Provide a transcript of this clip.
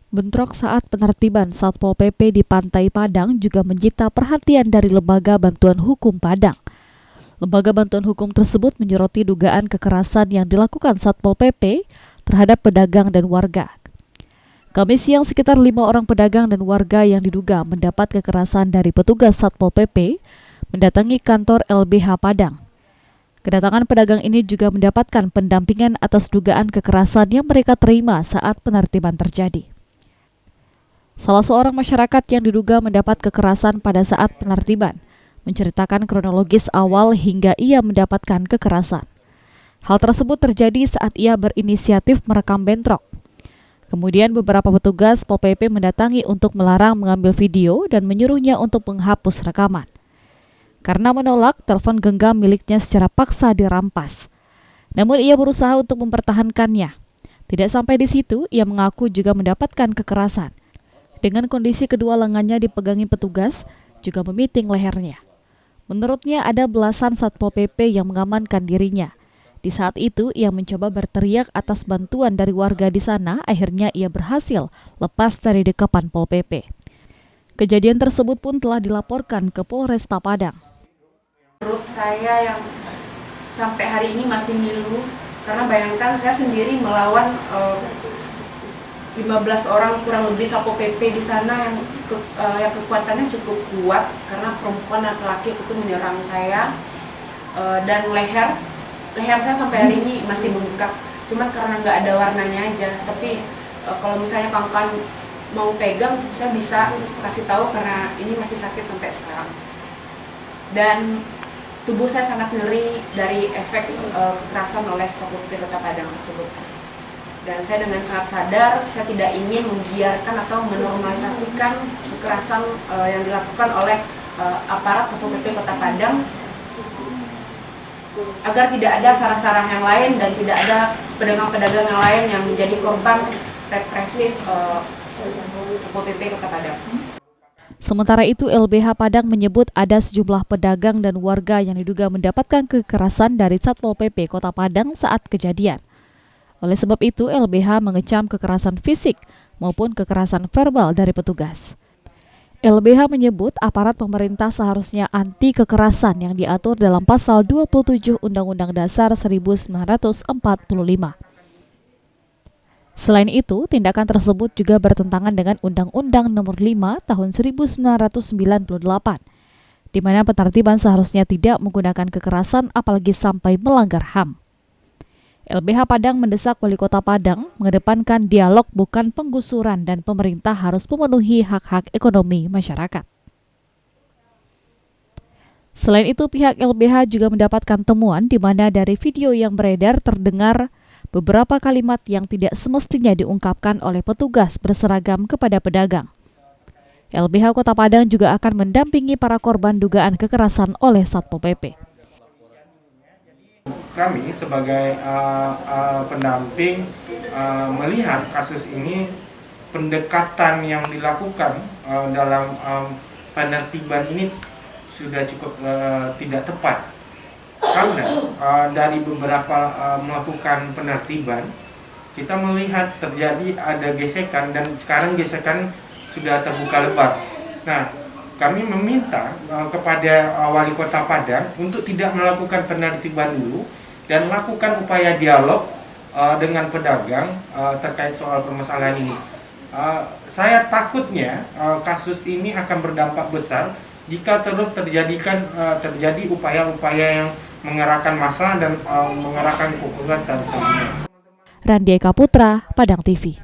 Bentrok saat penertiban Satpol PP di Pantai Padang juga menyita perhatian dari Lembaga Bantuan Hukum Padang. Lembaga Bantuan Hukum tersebut menyoroti dugaan kekerasan yang dilakukan Satpol PP terhadap pedagang dan warga. Kamis siang sekitar 5 orang pedagang dan warga yang diduga mendapat kekerasan dari petugas Satpol PP mendatangi kantor LBH Padang. Kedatangan pedagang ini juga mendapatkan pendampingan atas dugaan kekerasan yang mereka terima saat penertiban terjadi. Salah seorang masyarakat yang diduga mendapat kekerasan pada saat penertiban menceritakan kronologis awal hingga ia mendapatkan kekerasan. Hal tersebut terjadi saat ia berinisiatif merekam bentrok. Kemudian beberapa petugas Pol PP mendatangi untuk melarang mengambil video dan menyuruhnya untuk menghapus rekaman. Karena menolak, telepon genggam miliknya secara paksa dirampas. Namun ia berusaha untuk mempertahankannya. Tidak sampai di situ, ia mengaku juga mendapatkan kekerasan. Dengan kondisi kedua lengannya dipegangi petugas, juga memiting lehernya. Menurutnya ada belasan Satpol PP yang mengamankan dirinya. Di saat itu, ia mencoba berteriak atas bantuan dari warga di sana, akhirnya ia berhasil lepas dari dekapan Pol PP. Kejadian tersebut pun telah dilaporkan ke Polresta Padang. Menurut saya yang sampai hari ini masih ngilu, karena bayangkan saya sendiri melawan 15 orang kurang lebih Satpol PP di sana yang kekuatannya cukup kuat karena perempuan dan laki itu menyerang saya dan leher saya sampai hari ini masih bengkak, cuman karena nggak ada warnanya aja. Tapi kalau misalnya kawan-kawan mau pegang, saya bisa kasih tahu karena ini masih sakit sampai sekarang. Dan tubuh saya sangat nyeri dari efek kekerasan oleh Satpol PP Kota Padang tersebut. Dan saya dengan sangat sadar, saya tidak ingin membiarkan atau menormalisasikan kekerasan yang dilakukan oleh aparat Satpol PP Kota Padang, agar tidak ada sarah-sarah yang lain dan tidak ada pedagang-pedagang yang lain yang menjadi korban represif Satpol PP Kota Padang. Sementara itu, LBH Padang menyebut ada sejumlah pedagang dan warga yang diduga mendapatkan kekerasan dari Satpol PP Kota Padang saat kejadian. Oleh sebab itu, LBH mengecam kekerasan fisik maupun kekerasan verbal dari petugas. LBH menyebut aparat pemerintah seharusnya anti kekerasan yang diatur dalam pasal 27 Undang-Undang Dasar 1945. Selain itu, tindakan tersebut juga bertentangan dengan Undang-Undang Nomor 5 Tahun 1998, di mana penertiban seharusnya tidak menggunakan kekerasan apalagi sampai melanggar HAM. LBH Padang mendesak Wali Kota Padang mengedepankan dialog bukan penggusuran dan pemerintah harus memenuhi hak-hak ekonomi masyarakat. Selain itu, pihak LBH juga mendapatkan temuan di mana dari video yang beredar terdengar beberapa kalimat yang tidak semestinya diungkapkan oleh petugas berseragam kepada pedagang. LBH Kota Padang juga akan mendampingi para korban dugaan kekerasan oleh Satpol PP. Kami sebagai pendamping melihat kasus ini, pendekatan yang dilakukan dalam penertiban ini sudah cukup tidak tepat. Karena dari beberapa melakukan penertiban, kita melihat terjadi ada gesekan dan sekarang gesekan sudah terbuka lebar. Nah, kami meminta kepada Wali Kota Padang untuk tidak melakukan penertiban dulu dan lakukan upaya dialog dengan pedagang terkait soal permasalahan ini. Saya takutnya kasus ini akan berdampak besar jika terus terjadi upaya-upaya yang mengerahkan massa dan mengerahkan pukulan dan Randy Eka Putra, Padang TV.